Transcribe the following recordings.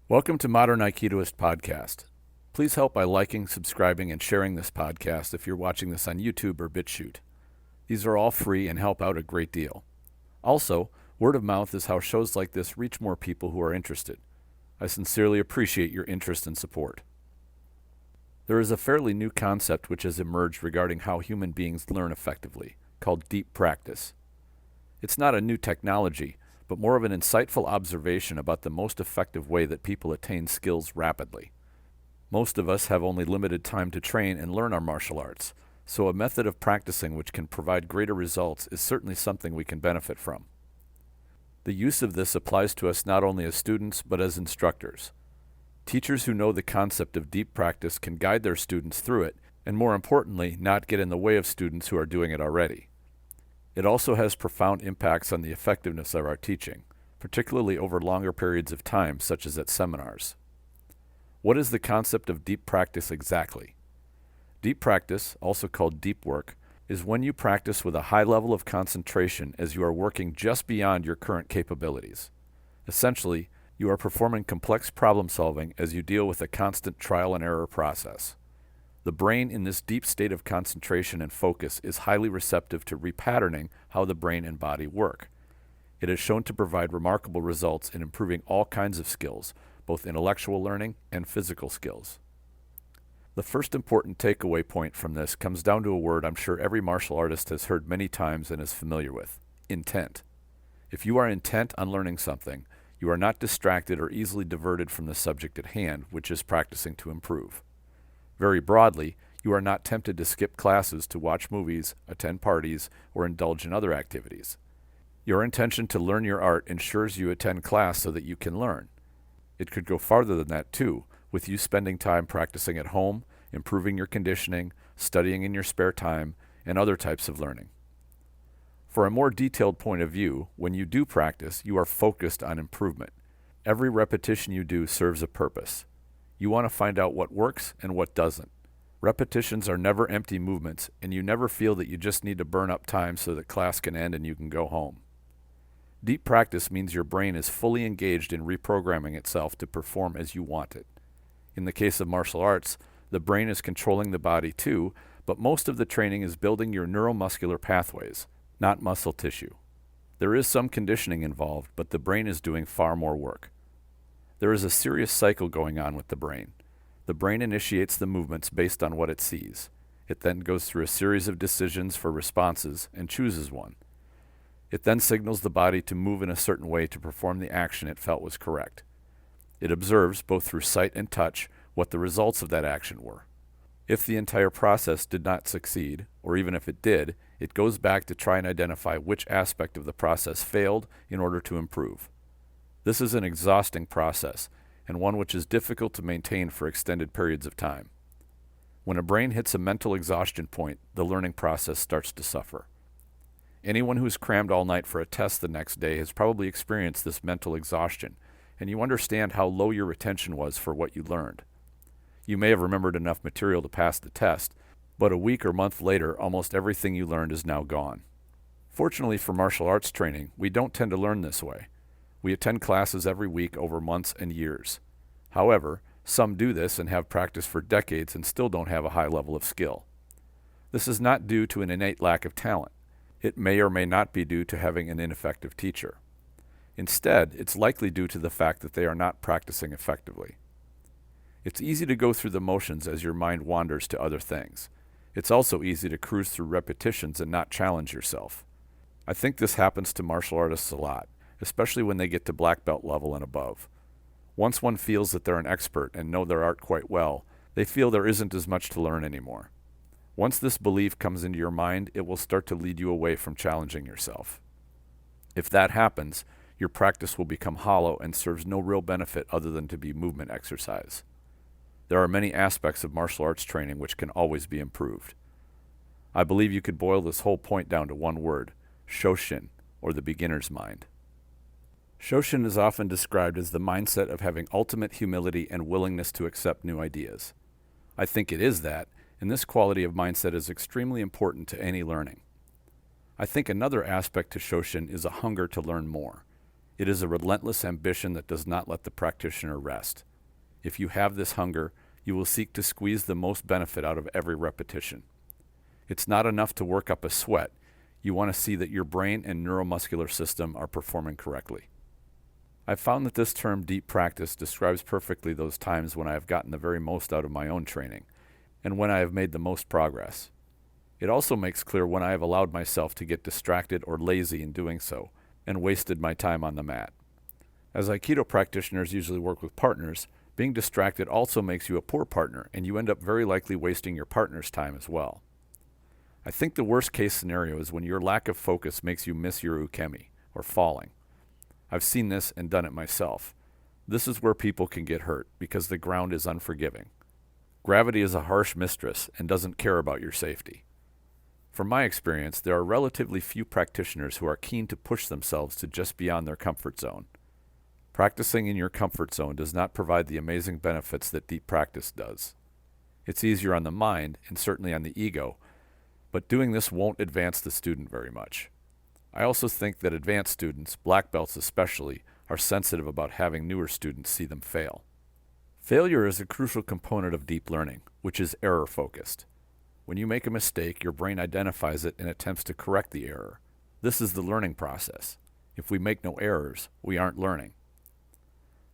Welcome to Modern Aikidoist Podcast. Please help by liking, subscribing, and sharing this podcast if you're watching this on YouTube or BitChute. These are all free and help out a great deal. Also, word of mouth is how shows like this reach more people who are interested. I sincerely appreciate your interest and support. There is a fairly new concept which has emerged regarding how human beings learn effectively, called deep practice. It's not a new technology, but more of an insightful observation about the most effective way that people attain skills rapidly. Most of us have only limited time to train and learn our martial arts, so a method of practicing which can provide greater results is certainly something we can benefit from. The use of this applies to us not only as students, but as instructors. Teachers who know the concept of deep practice can guide their students through it, and more importantly, not get in the way of students who are doing it already. It also has profound impacts on the effectiveness of our teaching, particularly over longer periods of time, such as at seminars. What is the concept of deep practice exactly? Deep practice, also called deep work, is when you practice with a high level of concentration as you are working just beyond your current capabilities. Essentially, you are performing complex problem solving as you deal with a constant trial and error process. The brain in this deep state of concentration and focus is highly receptive to repatterning how the brain and body work. It is shown to provide remarkable results in improving all kinds of skills, both intellectual learning and physical skills. The first important takeaway point from this comes down to a word I'm sure every martial artist has heard many times and is familiar with: intent. If you are intent on learning something, you are not distracted or easily diverted from the subject at hand, which is practicing to improve. Very broadly, you are not tempted to skip classes to watch movies, attend parties, or indulge in other activities. Your intention to learn your art ensures you attend class so that you can learn. It could go farther than that too, with you spending time practicing at home, improving your conditioning, studying in your spare time, and other types of learning. For a more detailed point of view, when you do practice, you are focused on improvement. Every repetition you do serves a purpose. You want to find out what works and what doesn't. Repetitions are never empty movements, and you never feel that you just need to burn up time so that class can end and you can go home. Deep practice means your brain is fully engaged in reprogramming itself to perform as you want it. In the case of martial arts, the brain is controlling the body too, but most of the training is building your neuromuscular pathways, not muscle tissue. There is some conditioning involved, but the brain is doing far more work. There is a serious cycle going on with the brain. The brain initiates the movements based on what it sees. It then goes through a series of decisions for responses and chooses one. It then signals the body to move in a certain way to perform the action it felt was correct. It observes, both through sight and touch, what the results of that action were. If the entire process did not succeed, or even if it did, it goes back to try and identify which aspect of the process failed in order to improve. This is an exhausting process, and one which is difficult to maintain for extended periods of time. When a brain hits a mental exhaustion point, the learning process starts to suffer. Anyone who is crammed all night for a test the next day has probably experienced this mental exhaustion, and you understand how low your retention was for what you learned. You may have remembered enough material to pass the test, but a week or month later, almost everything you learned is now gone. Fortunately for martial arts training, we don't tend to learn this way. We attend classes every week over months and years. However, some do this and have practiced for decades and still don't have a high level of skill. This is not due to an innate lack of talent. It may or may not be due to having an ineffective teacher. Instead, it's likely due to the fact that they are not practicing effectively. It's easy to go through the motions as your mind wanders to other things. It's also easy to cruise through repetitions and not challenge yourself. I think this happens to martial artists a lot, especially when they get to black belt level and above. Once one feels that they're an expert and know their art quite well, they feel there isn't as much to learn anymore. Once this belief comes into your mind, it will start to lead you away from challenging yourself. If that happens, your practice will become hollow and serves no real benefit other than to be movement exercise. There are many aspects of martial arts training which can always be improved. I believe you could boil this whole point down to one word: Shoshin, or the beginner's mind. Shoshin is often described as the mindset of having ultimate humility and willingness to accept new ideas. I think it is that, and this quality of mindset is extremely important to any learning. I think another aspect to Shoshin is a hunger to learn more. It is a relentless ambition that does not let the practitioner rest. If you have this hunger, you will seek to squeeze the most benefit out of every repetition. It's not enough to work up a sweat. You want to see that your brain and neuromuscular system are performing correctly. I've found that this term deep practice describes perfectly those times when I have gotten the very most out of my own training, and when I have made the most progress. It also makes clear when I have allowed myself to get distracted or lazy in doing so, and wasted my time on the mat. As Aikido practitioners usually work with partners, being distracted also makes you a poor partner, and you end up very likely wasting your partner's time as well. I think the worst case scenario is when your lack of focus makes you miss your ukemi, or falling. I've seen this and done it myself. This is where people can get hurt, because the ground is unforgiving. Gravity is a harsh mistress and doesn't care about your safety. From my experience, there are relatively few practitioners who are keen to push themselves to just beyond their comfort zone. Practicing in your comfort zone does not provide the amazing benefits that deep practice does. It's easier on the mind, and certainly on the ego, but doing this won't advance the student very much. I also think that advanced students, black belts especially, are sensitive about having newer students see them fail. Failure is a crucial component of deep learning, which is error-focused. When you make a mistake, your brain identifies it and attempts to correct the error. This is the learning process. If we make no errors, we aren't learning.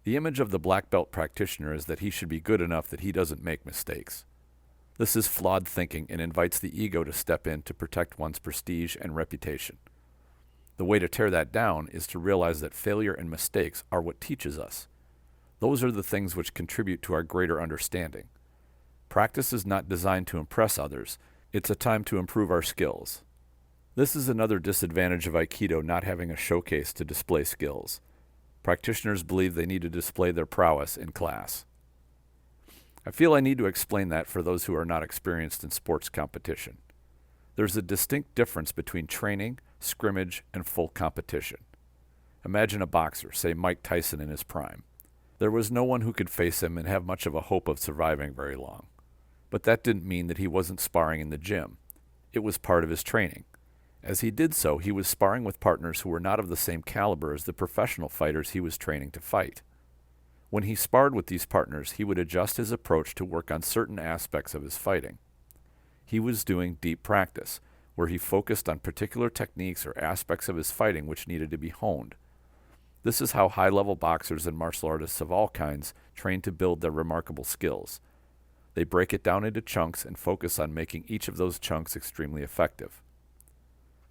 The image of the black belt practitioner is that he should be good enough that he doesn't make mistakes. This is flawed thinking and invites the ego to step in to protect one's prestige and reputation. The way to tear that down is to realize that failure and mistakes are what teaches us. Those are the things which contribute to our greater understanding. Practice is not designed to impress others. It's a time to improve our skills. This is another disadvantage of Aikido not having a showcase to display skills. Practitioners believe they need to display their prowess in class. I feel I need to explain that for those who are not experienced in sports competition. There's a distinct difference between training, scrimmage, and full competition. Imagine a boxer, say Mike Tyson in his prime. There was no one who could face him and have much of a hope of surviving very long. But that didn't mean that he wasn't sparring in the gym. It was part of his training. As he did so, he was sparring with partners who were not of the same caliber as the professional fighters he was training to fight. When he sparred with these partners, he would adjust his approach to work on certain aspects of his fighting. He was doing deep practice, where he focused on particular techniques or aspects of his fighting which needed to be honed. This is how high-level boxers and martial artists of all kinds train to build their remarkable skills. They break it down into chunks and focus on making each of those chunks extremely effective.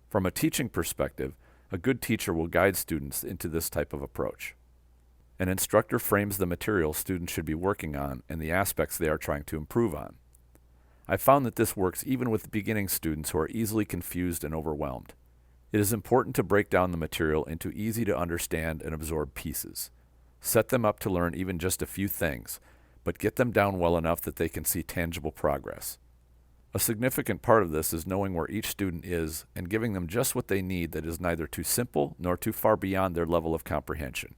From a teaching perspective, a good teacher will guide students into this type of approach. An instructor frames the material students should be working on and the aspects they are trying to improve on. I found that this works even with beginning students who are easily confused and overwhelmed. It is important to break down the material into easy to understand and absorb pieces. Set them up to learn even just a few things, but get them down well enough that they can see tangible progress. A significant part of this is knowing where each student is and giving them just what they need that is neither too simple nor too far beyond their level of comprehension.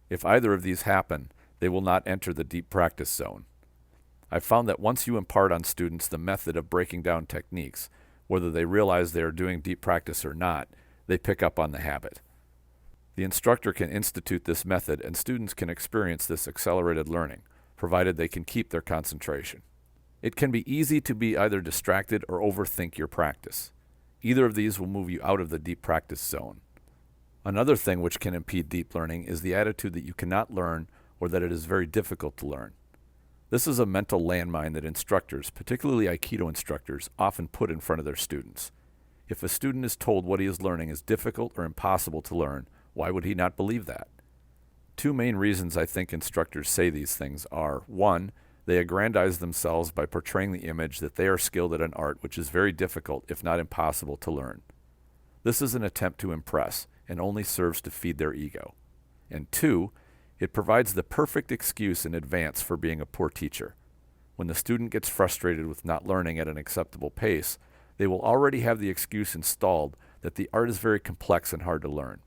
If either of these happen, they will not enter the deep practice zone. I've found that once you impart on students the method of breaking down techniques, whether they realize they are doing deep practice or not, they pick up on the habit. The instructor can institute this method and students can experience this accelerated learning, provided they can keep their concentration. It can be easy to be either distracted or overthink your practice. Either of these will move you out of the deep practice zone. Another thing which can impede deep learning is the attitude that you cannot learn or that it is very difficult to learn. This is a mental landmine that instructors, particularly Aikido instructors, often put in front of their students. If a student is told what he is learning is difficult or impossible to learn, why would he not believe that? Two main reasons I think instructors say these things are, 1, they aggrandize themselves by portraying the image that they are skilled at an art which is very difficult, if not impossible, to learn. This is an attempt to impress and only serves to feed their ego. And 2, it provides the perfect excuse in advance for being a poor teacher. When the student gets frustrated with not learning at an acceptable pace, they will already have the excuse installed that the art is very complex and hard to learn.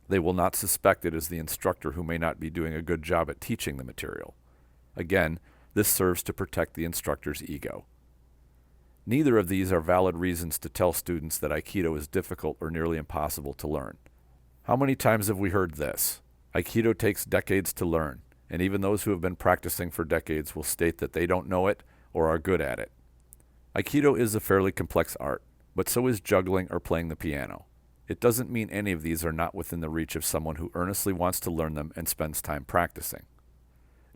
They will not suspect it as the instructor who may not be doing a good job at teaching the material. Again, this serves to protect the instructor's ego. Neither of these are valid reasons to tell students that Aikido is difficult or nearly impossible to learn. How many times have we heard this? Aikido takes decades to learn, and even those who have been practicing for decades will state that they don't know it or are good at it. Aikido is a fairly complex art, but so is juggling or playing the piano. It doesn't mean any of these are not within the reach of someone who earnestly wants to learn them and spends time practicing.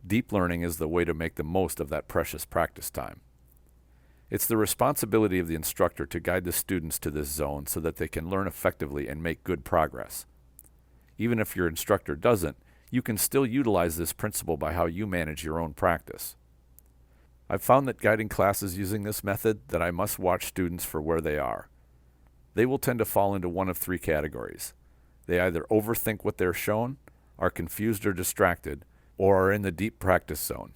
Deep learning is the way to make the most of that precious practice time. It's the responsibility of the instructor to guide the students to this zone so that they can learn effectively and make good progress. Even if your instructor doesn't, you can still utilize this principle by how you manage your own practice. I've found that guiding classes using this method that I must watch students for where they are. They will tend to fall into one of three categories. They either overthink what they're shown, are confused or distracted, or are in the deep practice zone.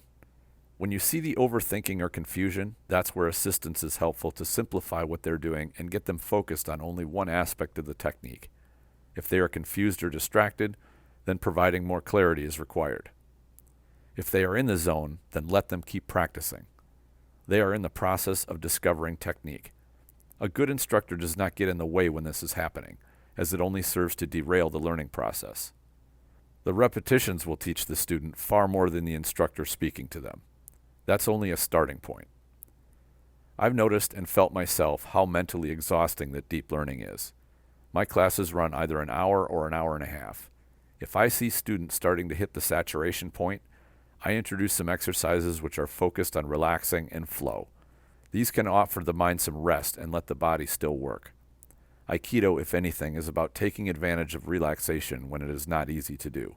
When you see the overthinking or confusion, that's where assistance is helpful to simplify what they're doing and get them focused on only one aspect of the technique. If they are confused or distracted, then providing more clarity is required. If they are in the zone, then let them keep practicing. They are in the process of discovering technique. A good instructor does not get in the way when this is happening, as it only serves to derail the learning process. The repetitions will teach the student far more than the instructor speaking to them. That's only a starting point. I've noticed and felt myself how mentally exhausting that deep learning is. My classes run either an hour or an hour and a half. If I see students starting to hit the saturation point, I introduce some exercises which are focused on relaxing and flow. These can offer the mind some rest and let the body still work. Aikido, if anything, is about taking advantage of relaxation when it is not easy to do.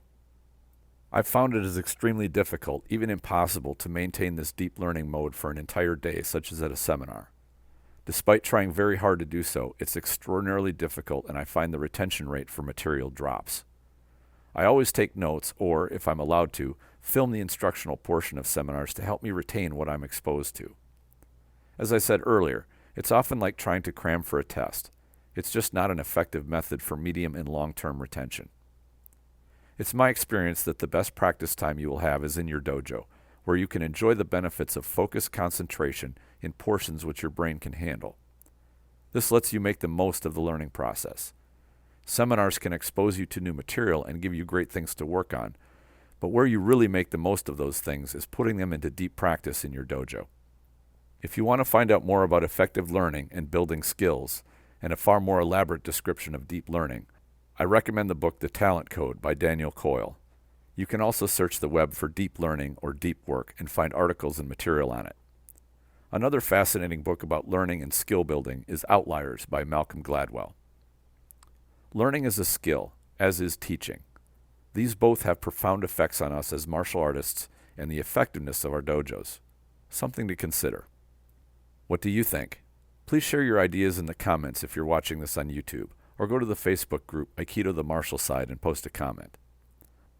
I've found it is extremely difficult, even impossible, to maintain this deep learning mode for an entire day, such as at a seminar. Despite trying very hard to do so, it's extraordinarily difficult, and I find the retention rate for material drops. I always take notes, or, if I'm allowed to, film the instructional portion of seminars to help me retain what I'm exposed to. As I said earlier, it's often like trying to cram for a test. It's just not an effective method for medium and long-term retention. It's my experience that the best practice time you will have is in your dojo, where you can enjoy the benefits of focused concentration in portions which your brain can handle. This lets you make the most of the learning process. Seminars can expose you to new material and give you great things to work on, but where you really make the most of those things is putting them into deep practice in your dojo. If you want to find out more about effective learning and building skills, and a far more elaborate description of deep learning, I recommend the book The Talent Code by Daniel Coyle. You can also search the web for deep learning or deep work and find articles and material on it. Another fascinating book about learning and skill building is Outliers by Malcolm Gladwell. Learning is a skill, as is teaching. These both have profound effects on us as martial artists and the effectiveness of our dojos. Something to consider. What do you think? Please share your ideas in the comments if you're watching this on YouTube, or go to the Facebook group Aikido the Martial Side and post a comment.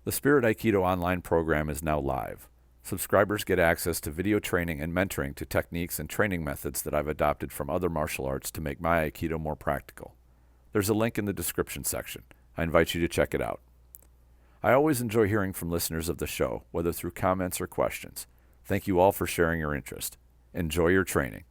The Spirit Aikido Online program is now live. Subscribers get access to video training and mentoring to techniques and training methods that I've adopted from other martial arts to make my Aikido more practical. There's a link in the description section. I invite you to check it out. I always enjoy hearing from listeners of the show, whether through comments or questions. Thank you all for sharing your interest. Enjoy your training.